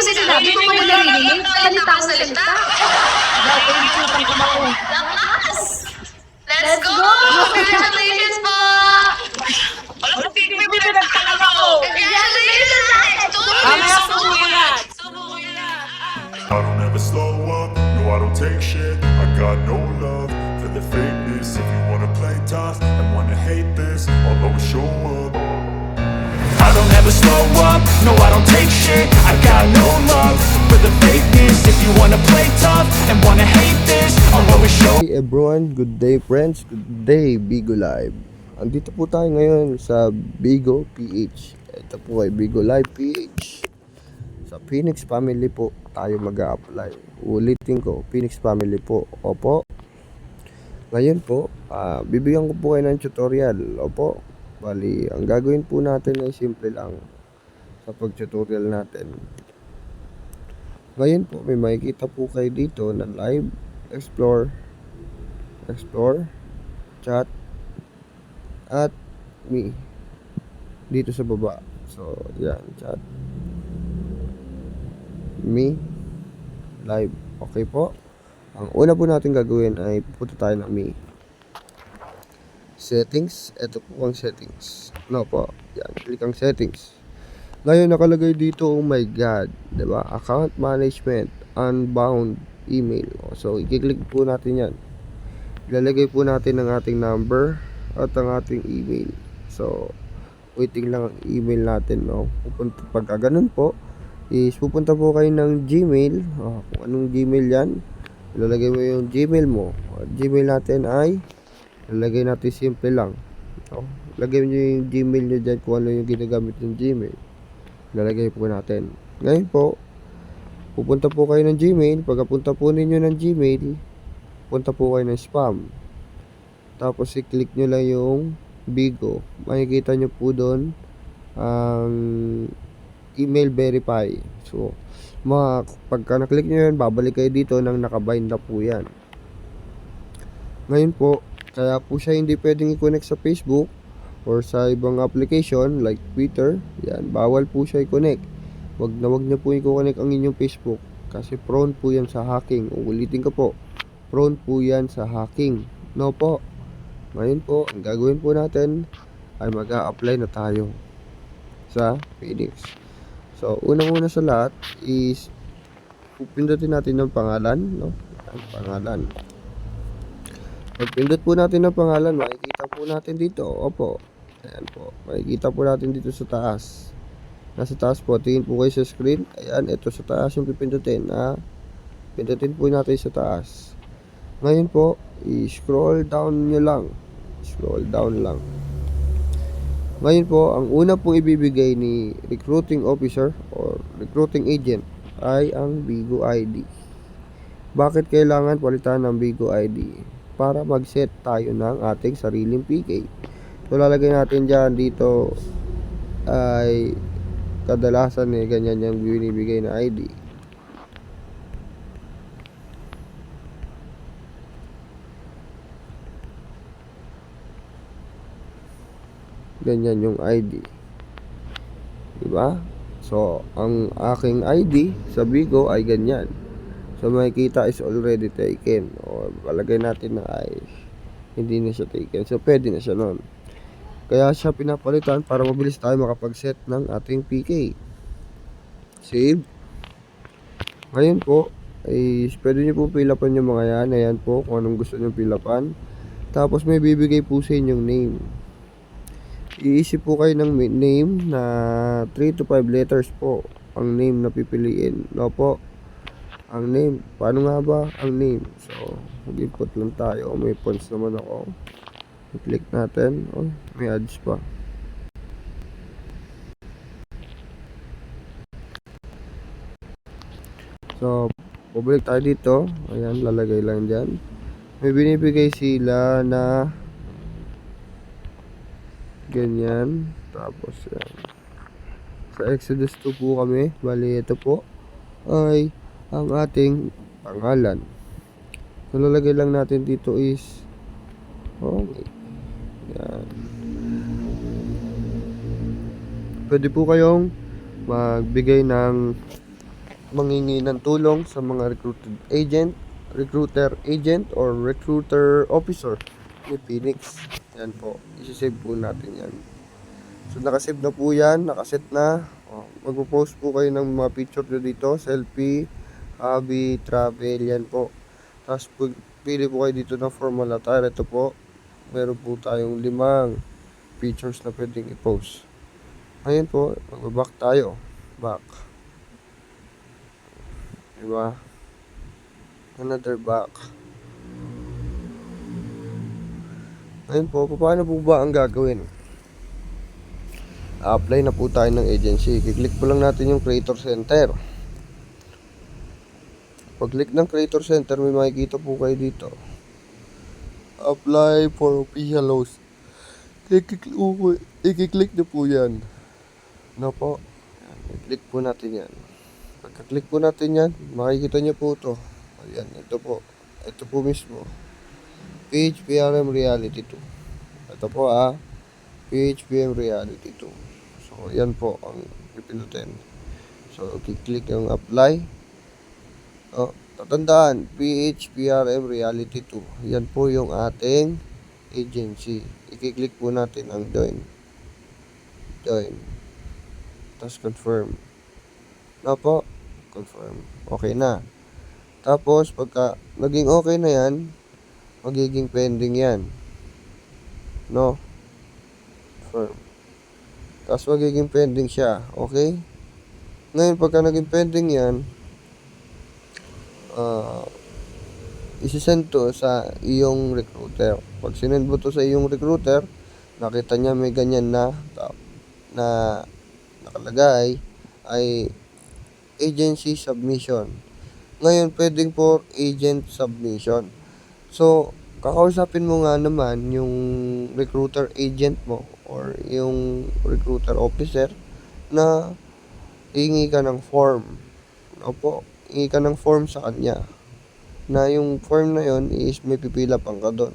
ba sinabi ko ba narinig? Salita ko salita. Lakas! Let's go! Congratulations po! Congratulations! I don't ever slow up, no I don't take shit. I got no love for the fakeness. If you wanna play tough and wanna hate this, I'll always show up. I don't ever slow up, no I don't take shit. I got no love for the fakeness. If you wanna play tough and wanna hate this, I'll always show up. Hey everyone, good day friends, good day Bigo Live. Andito po tayo ngayon sa Bigo PH. Ito po ay Bigo Live PH. Sa Phoenix Family po tayo mag-a-apply. Ulitin ko, Phoenix Family po. Opo. Ngayon po, bibigyan ko po kayo ng tutorial. Opo. Bali, ang gagawin po natin ay simple lang sa pag-tutorial natin. Ngayon po, may makikita po kayo dito na live, explore, chat, at me. Dito sa baba. So, yan, chat. Me live. Okay po. Ang una po natin gagawin ay pupunta tayo ng me settings. Ito po ang settings. No po. Yan. Click ang settings. Ngayon nakalagay dito, oh my god, diba? Account management, unbound email. So i-click po natin yan. Ilalagay po natin ang ating number at ang ating email. So waiting lang ang email natin, no? Pupunta, pagka ganun po is pupunta po kayo ng Gmail. Kung anong Gmail yan, ilalagay mo yung Gmail mo. Gmail natin ay ilalagay natin simple lang. Lagay nyo yung Gmail nyo dyan kung ano yung ginagamit ng Gmail. Ilalagay po natin. Ngayon po, pupunta po kayo ng Gmail. Pagkapunta po ninyo ng Gmail, punta po kayo ng spam. Tapos i-click nyo lang yung Bigo. Makikita nyo po doon ang email verify. So, pagka na-click nyo yan, babalik kayo dito nang nakabind na po yan. Ngayon po, kaya po siya hindi pwedeng i-connect sa Facebook or sa ibang application like Twitter. Yan, bawal po siya i-connect. Wag na po i-connect ang inyong Facebook kasi prone po yan sa hacking. Ulitin ko po, prone po yan sa hacking. No po. Ngayon po, ang gagawin po natin ay mag-a-apply na tayo sa Phoenix. So, unang-una sa lahat is pupindutin natin ng pangalan, no? Ang pangalan. Pag pindot po natin ng pangalan, makikita po natin dito. Opo. Ayan po. Makikita po natin dito sa taas. Nasa taas po. Tingin po kayo sa screen. Ayan, ito sa taas yung pipindutin. Pindutin po natin sa taas. Ngayon po, i-scroll down nyo lang. Scroll down lang. Ngayon po, ang una pong ibibigay ni recruiting officer or recruiting agent ay ang Bigo ID. Bakit kailangan palitan ng Bigo ID? Para mag-set tayo ng ating sariling PK. So, lalagay natin dyan dito ay kadalasan ganyan yung binibigay na ID. Ganyan yung ID. Diba? So, ang aking ID sa Bigo ay ganyan. So, makikita is already taken. O, palagay natin na ay hindi na siya taken. So, pwede na siya nun. Kaya siya pinapalitan para mabilis tayo makapag-set ng ating PK. Save. Ngayon po, ay pwede nyo po pilapan yung mga yan. Ayan po, kung anong gusto nyo pilapan. Tapos, may bibigay po sa inyong name. Iisip po kayo ng name na 3 to 5 letters po ang name na pipiliin. No po, ang name. Paano nga ba ang name? So, mag-input lang tayo. May fonts naman ako. I-click natin. Oh, may ads pa. So, pabalik tayo dito. Ayan, lalagay lang dyan. May binibigay sila na ganyan. Tapos yan. Sa Exodus 2 po kami. Bali ito po ay ang ating pangalan. So lalagay lang natin dito is okay. Yan. Pwede po kayong magbigay ng mangingi ng tulong sa mga recruiter agent or recruiter officer ni Phoenix. Yan po, isi-save po natin yan. So nakasave na po yan, nakaset na. Magpo-post po kayo ng mga picture nyo dito, selfie, hobby, travel, yan po. Tapos pili po kayo dito ng formal attire. Ito po, meron po tayong 5 pictures na pwedeng i-post. Ngayon po, magbaback tayo. Back. Diba? Another back. Ngayon po, paano po ba ang gagawin? Apply na po tayo ng agency. Kiklik po lang natin yung Creator Center. Pag-click ng Creator Center, may makikita po kayo dito. Apply for official host. I-click na po yan. No po. I-click po natin yan. Pagka-click po natin yan, makikita nyo po ito. Ayan, ito po. Ito po mismo. PHPRM Reality 2. Ito po PHPM Reality 2. So, yan po ang pipinutin. So, i-click yung apply. Tatandaan, PHPRM Reality 2. Yan po yung ating agency. I-click po natin ang join. Join. Tapos confirm. Na po, confirm. Okay na. Tapos, pagka naging okay na yan, magiging pending yan. No? Confirm. Tapos magiging pending siya. Okay? Ngayon, pagka naging pending yan, isi-send to sa iyong recruiter. Pag sinend mo to sa iyong recruiter, nakita niya may ganyan na nakalagay ay agency submission. Ngayon, pwedeng for agent submission. So, kakausapin mo nga naman yung recruiter agent mo or yung recruiter officer na hingi ka ng form. Opo, hingi ka ng form sa kanya. Na yung form na yon is may pipila pang ka doon.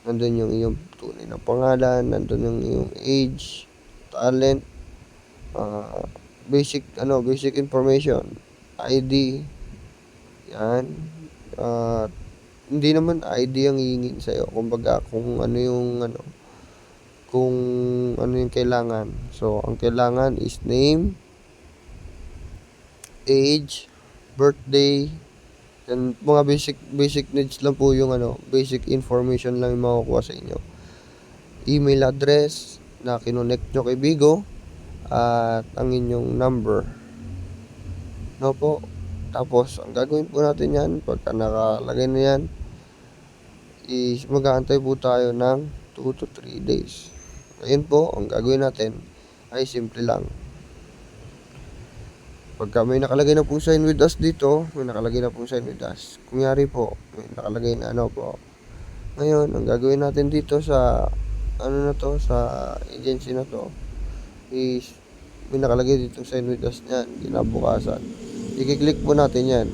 Nandun yung iyong tunay na pangalan, nandun yung iyong age, talent, basic information, ID, yan. Hindi naman ID ang hihingin sa'yo. Kumbaga, kung ano yung kailangan. So, ang kailangan is name, age, birthday, yan, mga basic needs lang po yung basic information lang yung makukuha sa inyo. Email address na kinonect nyo kay Bigo at ang inyong number. No po. Tapos, ang gagawin po natin yan, pagka nakalagay na yan, is mag-aantay po tayo ng 2 to 3 days. Ngayon po, ang gagawin natin ay simple lang. Pagka may nakalagay na pong sign with us dito, may nakalagay na pong sign with us. Kunyari po, may nakalagay na po. Ngayon, ang gagawin natin dito sa sa agency na to is may nakalagay dito sign with us niyan, kinabukasan. I-click po natin yan.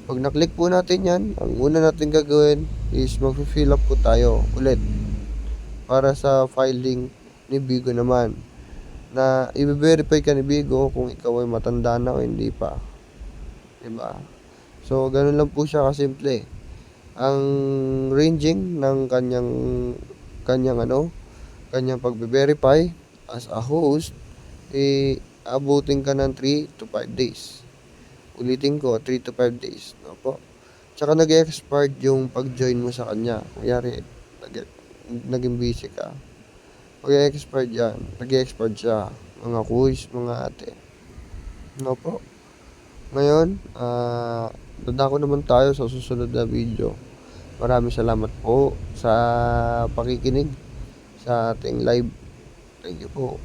Pag na-click po natin yan, ang una natin gagawin is mag-fill up po tayo ulit para sa filing ni Bigo naman, na i-verify ka ni Bigo kung ikaw ay matanda na o hindi pa. Diba? So, ganun lang po siya kasimple. Ang ranging ng kanyang pagbe-verify as a host, abutin ka ng 3 to 5 days. Ulitin ko, 3 to 5 days. No po? Tsaka nag-expired yung pag-join mo sa kanya. Kunyari, naging busy ka. Nag-expired yan. Nag-expired siya. Mga kuys, mga ate. No po? Ngayon, dadako naman tayo sa susunod na video. Maraming salamat po sa pakikinig sa ating live. Thank you po.